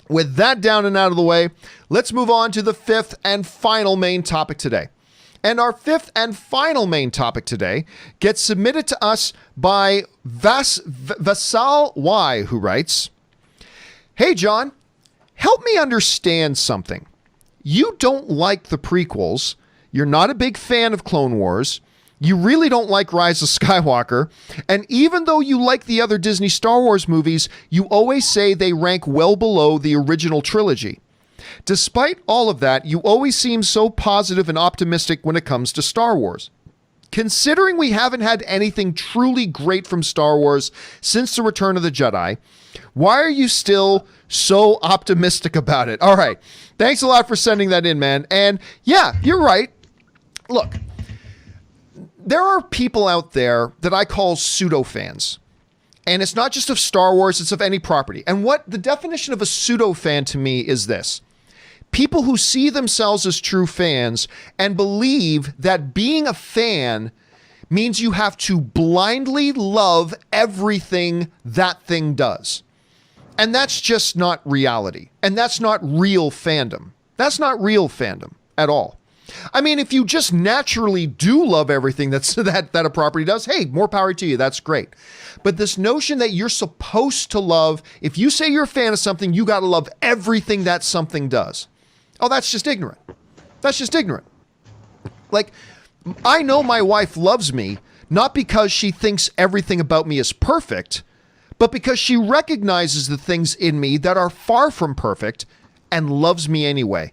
With that down and out of the way, let's move on to the fifth and final main topic today. And our fifth and final main topic today gets submitted to us by Vassal Y, who writes, "Hey John, help me understand something. You don't like the prequels. You're not a big fan of Clone Wars. You really don't like Rise of Skywalker. And even though you like the other Disney Star Wars movies, you always say they rank well below the original trilogy. Despite all of that, you always seem so positive and optimistic when it comes to Star Wars. Considering we haven't had anything truly great from Star Wars since the Return of the Jedi, why are you still so optimistic about it?" All right. Thanks a lot for sending that in, man. And yeah, you're right. Look, there are people out there that I call pseudo fans. And it's not just of Star Wars, it's of any property. And what the definition of a pseudo fan to me is this: people who see themselves as true fans and believe that being a fan means you have to blindly love everything that thing does. And that's just not reality. And that's not real fandom. That's not real fandom at all. I mean, if you just naturally do love everything that a property does, hey, more power to you. That's great. But this notion that you're supposed to love, if you say you're a fan of something, you got to love everything that something does. Oh, that's just ignorant. That's just ignorant. Like, I know my wife loves me, not because she thinks everything about me is perfect, but because she recognizes the things in me that are far from perfect and loves me anyway.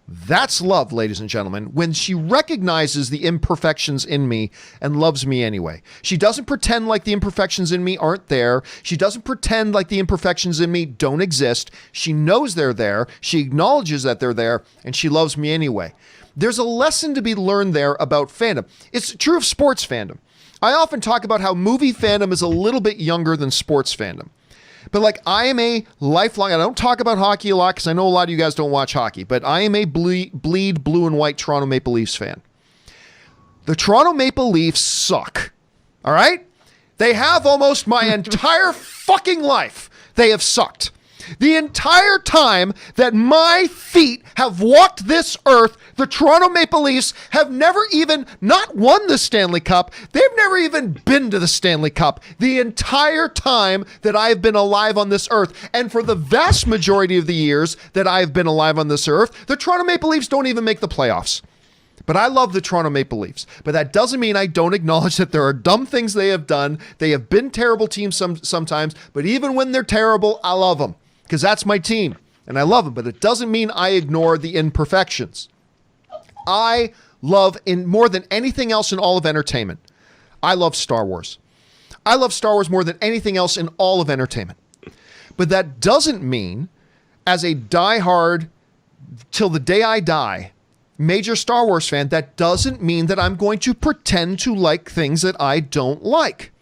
That's love, ladies and gentlemen, when she recognizes the imperfections in me and loves me anyway. She doesn't pretend like the imperfections in me aren't there. She doesn't pretend like the imperfections in me don't exist. She knows they're there. She acknowledges that they're there, and she loves me anyway. There's a lesson to be learned there about fandom. It's true of sports fandom. I often talk about how movie fandom is a little bit younger than sports fandom. But like, I am a lifelong, I don't talk about hockey a lot because I know a lot of you guys don't watch hockey, but I am a bleed blue and white Toronto Maple Leafs fan. The Toronto Maple Leafs suck. All right? They have almost my entire fucking life. They have sucked. The entire time that my feet have walked this earth, the Toronto Maple Leafs have never even not won the Stanley Cup. They've never even been to the Stanley Cup the entire time that I've been alive on this earth. And for the vast majority of the years that I've been alive on this earth, the Toronto Maple Leafs don't even make the playoffs. But I love the Toronto Maple Leafs. But that doesn't mean I don't acknowledge that there are dumb things they have done. They have been terrible teams sometimes, but even when they're terrible, I love them. Because that's my team, and I love them, but it doesn't mean I ignore the imperfections. I love, in more than anything else in all of entertainment, I love Star Wars. I love Star Wars more than anything else in all of entertainment. But that doesn't mean, as a diehard, till the day I die, major Star Wars fan, that doesn't mean that I'm going to pretend to like things that I don't like.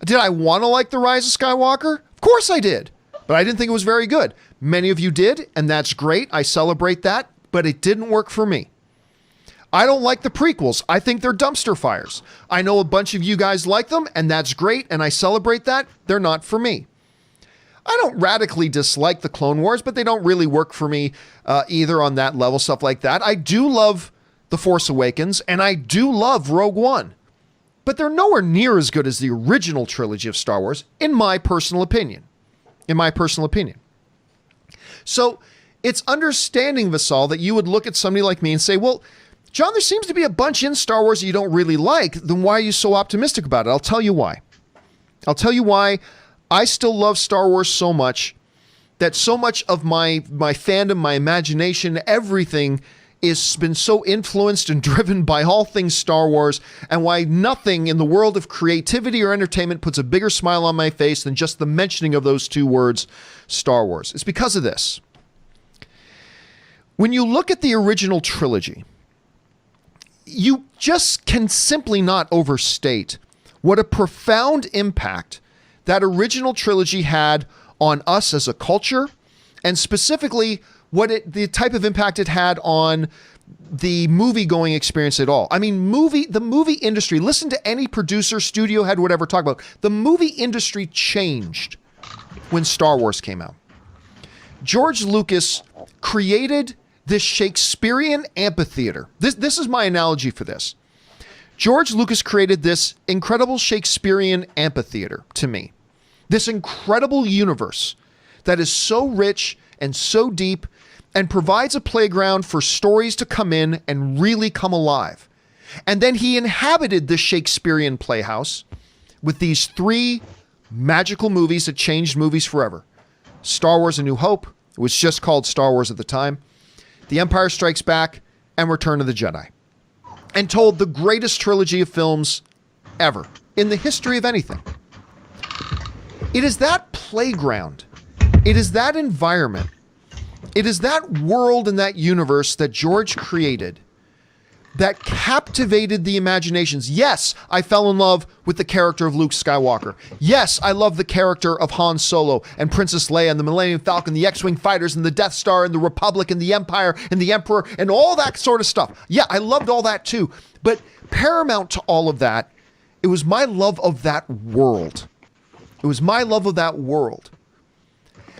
Did I want to like The Rise of Skywalker? Of course I did. But I didn't think it was very good. Many of you did, and that's great. I celebrate that, but it didn't work for me. I don't like the prequels. I think they're dumpster fires. I know a bunch of you guys like them, and that's great, and I celebrate that. They're not for me. I don't radically dislike the Clone Wars, but they don't really work for me either on that level, stuff like that. I do love The Force Awakens, and I do love Rogue One. But they're nowhere near as good as the original trilogy of Star Wars, in my personal opinion. So it's understanding, Vassal, that you would look at somebody like me and say, well, John, there seems to be a bunch in Star Wars that you don't really like. Then why are you so optimistic about it? I'll tell you why. I still love Star Wars so much that so much of my fandom, my imagination, everything has been so influenced and driven by all things Star Wars, and why nothing in the world of creativity or entertainment puts a bigger smile on my face than just the mentioning of those two words, Star Wars. It's because of this. When you look at the original trilogy, you just can simply not overstate what a profound impact that original trilogy had on us as a culture, and specifically the type of impact it had on the movie-going experience at all. I mean, the movie industry, listen to any producer, studio head, whatever, talk about. The movie industry changed when Star Wars came out. George Lucas created this Shakespearean amphitheater. This is my analogy for this. George Lucas created this incredible Shakespearean amphitheater to me. This incredible universe that is so rich and so deep and provides a playground for stories to come in and really come alive. And then he inhabited the Shakespearean playhouse with these 3 magical movies that changed movies forever. Star Wars: A New Hope, it was just called Star Wars at the time, The Empire Strikes Back, and Return of the Jedi. And told the greatest trilogy of films ever in the history of anything. It is that playground, it is that environment, it is that world and that universe that George created that captivated the imaginations. Yes, I fell in love with the character of Luke Skywalker. Yes, I love the character of Han Solo and Princess Leia and the Millennium Falcon, the X-Wing fighters and the Death Star and the Republic and the Empire and the Emperor and all that sort of stuff. Yeah, I loved all that too. But paramount to all of that, it was my love of that world. It was my love of that world.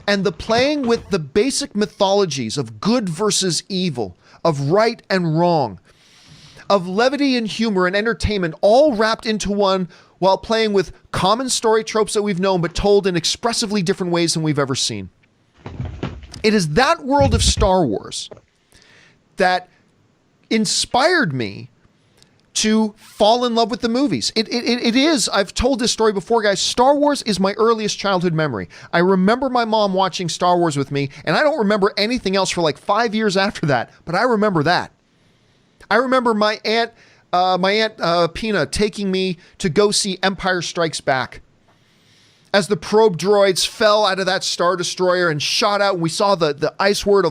And the playing with the basic mythologies of good versus evil, of right and wrong, of levity and humor and entertainment all wrapped into one while playing with common story tropes that we've known but told in expressively different ways than we've ever seen. It is that world of Star Wars that inspired me to fall in love with the movies. It is, I've told this story before, guys, Star Wars is my earliest childhood memory. I remember my mom watching Star Wars with me, and I don't remember anything else for like 5 years after that, but I remember that. I remember my aunt Pina taking me to go see Empire Strikes Back. As the probe droids fell out of that Star Destroyer and shot out, and we saw the ice world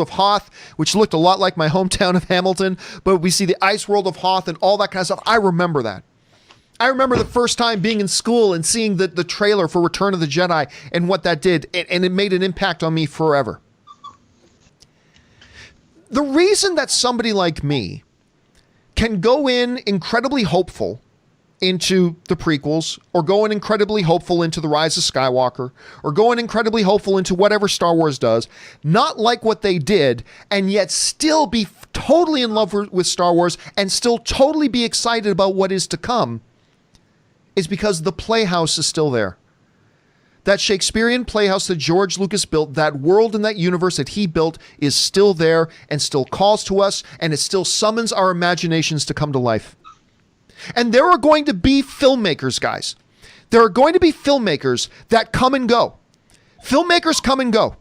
of Hoth, which looked a lot like my hometown of Hamilton, but we see the ice world of Hoth and all that kind of stuff. I remember that. I remember the first time being in school and seeing the trailer for Return of the Jedi and what that did, and it made an impact on me forever. The reason that somebody like me can go in incredibly hopeful into the prequels, or go in incredibly hopeful into the Rise of Skywalker, or go in incredibly hopeful into whatever Star Wars does, not like what they did, and yet still be totally in love with Star Wars and still totally be excited about what is to come, is because the playhouse is still there. That Shakespearean playhouse that George Lucas built, that world and that universe that he built, is still there and still calls to us, and it still summons our imaginations to come to life. And there are going to be filmmakers, guys. There are going to be filmmakers that come and go. Filmmakers come and go.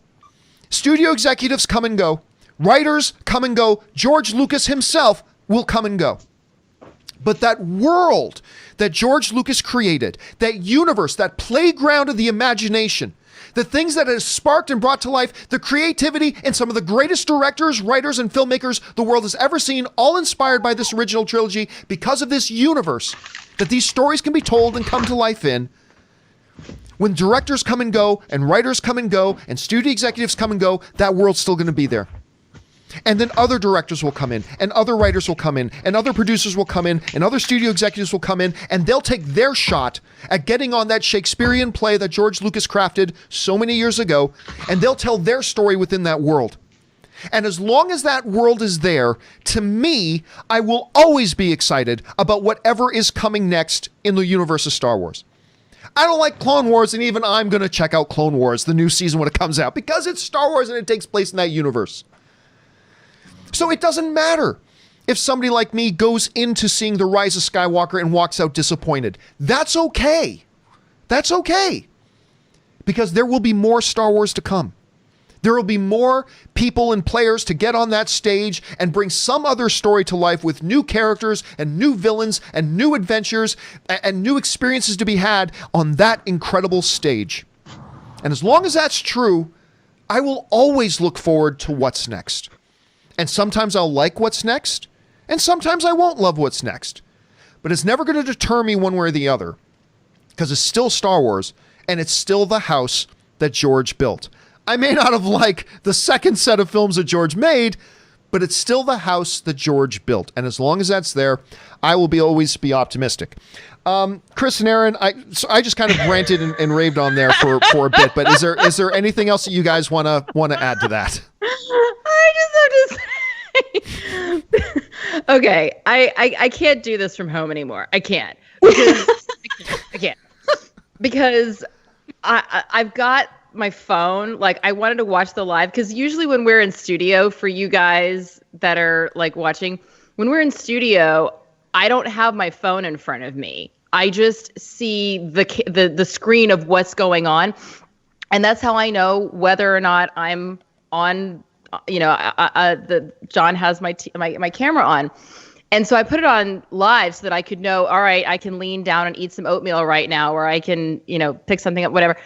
Studio executives come and go. Writers come and go. George Lucas himself will come and go. But that world that George Lucas created, that universe, that playground of the imagination, the things that has sparked and brought to life the creativity in some of the greatest directors, writers, and filmmakers the world has ever seen, all inspired by this original trilogy because of this universe that these stories can be told and come to life in. When directors come and go, and writers come and go, and studio executives come and go, that world's still going to be there. And then other directors will come in, and other writers will come in, and other producers will come in, and other studio executives will come in, and they'll take their shot at getting on that Shakespearean play that George Lucas crafted so many years ago, and they'll tell their story within that world. And as long as that world is there, to me, I will always be excited about whatever is coming next in the universe of Star Wars. I don't like Clone Wars, and even I'm going to check out Clone Wars, the new season when it comes out, because it's Star Wars and it takes place in that universe. So it doesn't matter if somebody like me goes into seeing The Rise of Skywalker and walks out disappointed. That's okay. That's okay. Because there will be more Star Wars to come. There will be more people and players to get on that stage and bring some other story to life with new characters and new villains and new adventures and new experiences to be had on that incredible stage. And as long as that's true, I will always look forward to what's next. And sometimes I'll like what's next, and sometimes I won't love what's next. But it's never going to deter me one way or the other, because it's still Star Wars, and it's still the house that George built. I may not have liked the second set of films that George made, but it's still the house that George built. And as long as that's there, I will always be optimistic. Chris and Aaron, I just kind of ranted and raved on there for a bit, but is there anything else that you guys want to add to that? I just have to say, okay, I can't do this from home anymore. I can't because I've got my phone. Like, I wanted to watch the live because usually when we're in studio, for you guys that are like watching, when we're in studio, I don't have my phone in front of me. I just see the screen of what's going on, and that's how I know whether or not I'm on. John has my camera on, and so I put it on live so that I could know. All right, I can lean down and eat some oatmeal right now, or I can pick something up, whatever.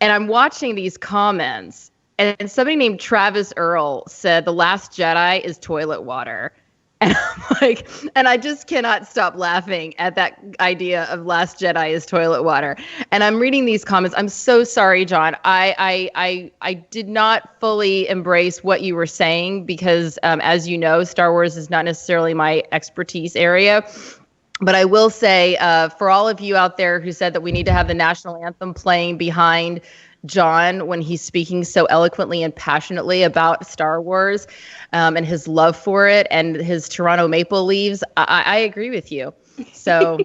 And I'm watching these comments, and somebody named Travis Earl said The Last Jedi is toilet water. And I'm like, and I just cannot stop laughing at that idea of Last Jedi is toilet water. And I'm reading these comments. I'm so sorry, John. I did not fully embrace what you were saying because, as you know, Star Wars is not necessarily my expertise area. But I will say, for all of you out there who said that we need to have the national anthem playing behind John when he's speaking so eloquently and passionately about Star Wars and his love for it and his Toronto Maple Leafs, I agree with you. So,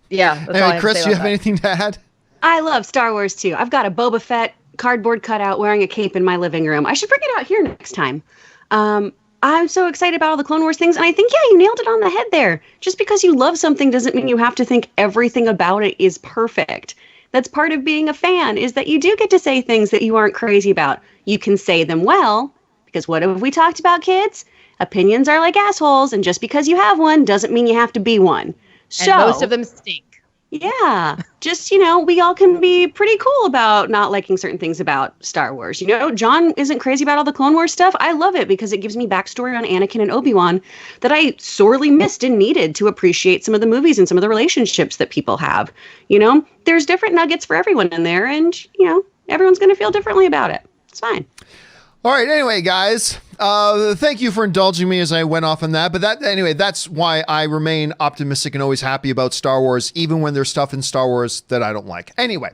yeah. That's all I Chris, do you have anything to add? I love Star Wars too. I've got a Boba Fett cardboard cutout wearing a cape in my living room. I should bring it out here next time. I'm so excited about all the Clone Wars things. And I think, yeah, you nailed it on the head there. Just because you love something doesn't mean you have to think everything about it is perfect. That's part of being a fan, is that you do get to say things that you aren't crazy about. You can say them well, because what have we talked about, kids? Opinions are like assholes, and just because you have one doesn't mean you have to be one. So, and most of them stink. Yeah. Just, we all can be pretty cool about not liking certain things about Star Wars. John isn't crazy about all the Clone Wars stuff. I love it because it gives me backstory on Anakin and Obi-Wan that I sorely missed and needed to appreciate some of the movies and some of the relationships that people have. There's different nuggets for everyone in there, and, everyone's going to feel differently about it. It's fine. All right. Anyway, guys, thank you for indulging me as I went off on that. But that's why I remain optimistic and always happy about Star Wars, even when there's stuff in Star Wars that I don't like. Anyway.